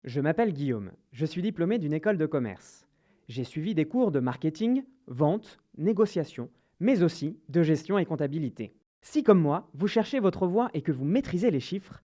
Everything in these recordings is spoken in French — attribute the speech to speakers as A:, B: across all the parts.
A: Je m'appelle Guillaume, je suis diplômé d'une école de commerce. J'ai suivi des cours de marketing, vente, négociation, mais aussi de gestion et comptabilité. Si comme moi, vous cherchez votre voie et que vous maîtrisez les chiffres,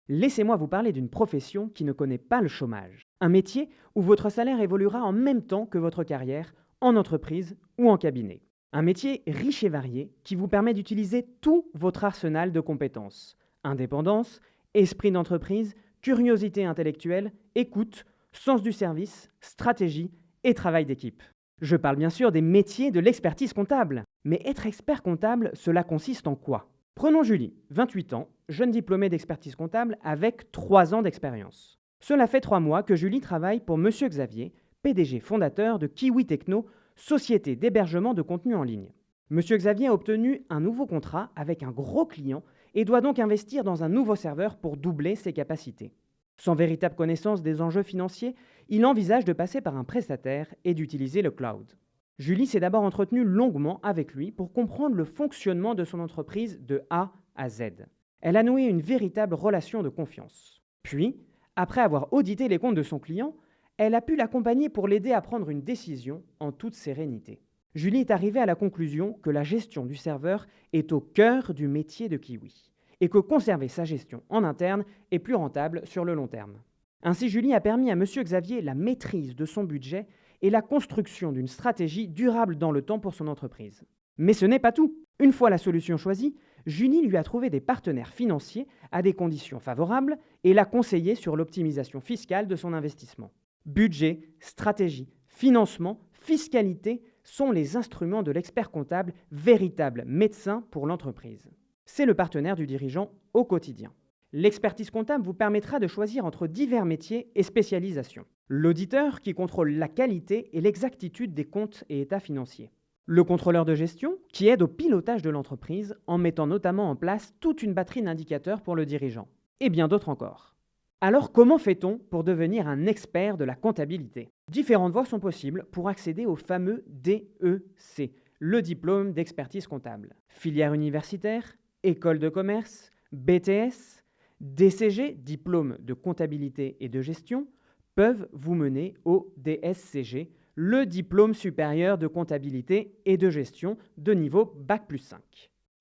A: laissez-moi vous parler d'une profession qui ne connaît pas le chômage. Un métier où votre salaire évoluera en même temps que votre carrière, en entreprise ou en cabinet. Un métier riche et varié qui vous permet d'utiliser tout votre arsenal de compétences. Indépendance, esprit d'entreprise, curiosité intellectuelle, écoute, sens du service, stratégie et travail d'équipe. Je parle bien sûr des métiers de l'expertise comptable. Mais être expert comptable, cela consiste en quoi? Prenons Julie, 28 ans, jeune diplômée d'expertise comptable avec 3 ans d'expérience. Cela fait 3 mois que Julie travaille pour Monsieur Xavier, PDG fondateur de Kiwi Techno, société d'hébergement de contenu en ligne. Monsieur Xavier a obtenu un nouveau contrat avec un gros client et doit donc investir dans un nouveau serveur pour doubler ses capacités. Sans véritable connaissance des enjeux financiers, il envisage de passer par un prestataire et d'utiliser le cloud. Julie s'est d'abord entretenue longuement avec lui pour comprendre le fonctionnement de son entreprise de A à Z. Elle a noué une véritable relation de confiance. Puis, après avoir audité les comptes de son client, elle a pu l'accompagner pour l'aider à prendre une décision en toute sérénité. Julie est arrivée à la conclusion que la gestion du serveur est au cœur du métier de Kiwi et que conserver sa gestion en interne est plus rentable sur le long terme. Ainsi, Julie a permis à Monsieur Xavier la maîtrise de son budget et la construction d'une stratégie durable dans le temps pour son entreprise. Mais ce n'est pas tout. Une fois la solution choisie, Julie lui a trouvé des partenaires financiers à des conditions favorables et l'a conseillé sur l'optimisation fiscale de son investissement. Budget, stratégie, financement, fiscalité sont les instruments de l'expert comptable, véritable médecin pour l'entreprise. C'est le partenaire du dirigeant au quotidien. L'expertise comptable vous permettra de choisir entre divers métiers et spécialisations. L'auditeur qui contrôle la qualité et l'exactitude des comptes et états financiers. Le contrôleur de gestion qui aide au pilotage de l'entreprise en mettant notamment en place toute une batterie d'indicateurs pour le dirigeant. Et bien d'autres encore. Alors comment fait-on pour devenir un expert de la comptabilité? Différentes voies sont possibles pour accéder au fameux DEC, le diplôme d'expertise comptable. Filière universitaire, école de commerce, BTS, DCG, diplôme de comptabilité et de gestion, peuvent vous mener au DSCG, le diplôme supérieur de comptabilité et de gestion de niveau Bac+5.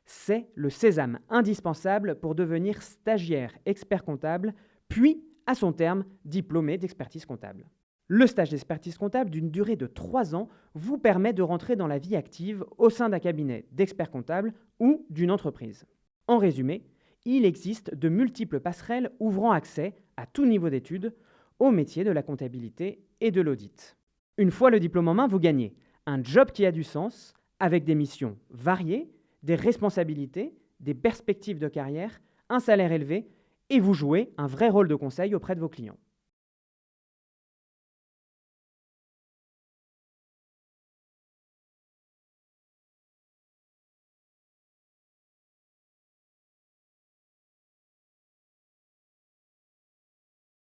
A: C'est le sésame indispensable pour devenir stagiaire expert comptable, puis, à son terme, diplômé d'expertise comptable. Le stage d'expertise comptable d'une durée de 3 ans vous permet de rentrer dans la vie active au sein d'un cabinet d'experts comptables ou d'une entreprise. En résumé, il existe de multiples passerelles ouvrant accès à tout niveau d'études au métier de la comptabilité et de l'audit. Une fois le diplôme en main, vous gagnez un job qui a du sens, avec des missions variées, des responsabilités, des perspectives de carrière, un salaire élevé, et vous jouez un vrai rôle de conseil auprès de vos clients.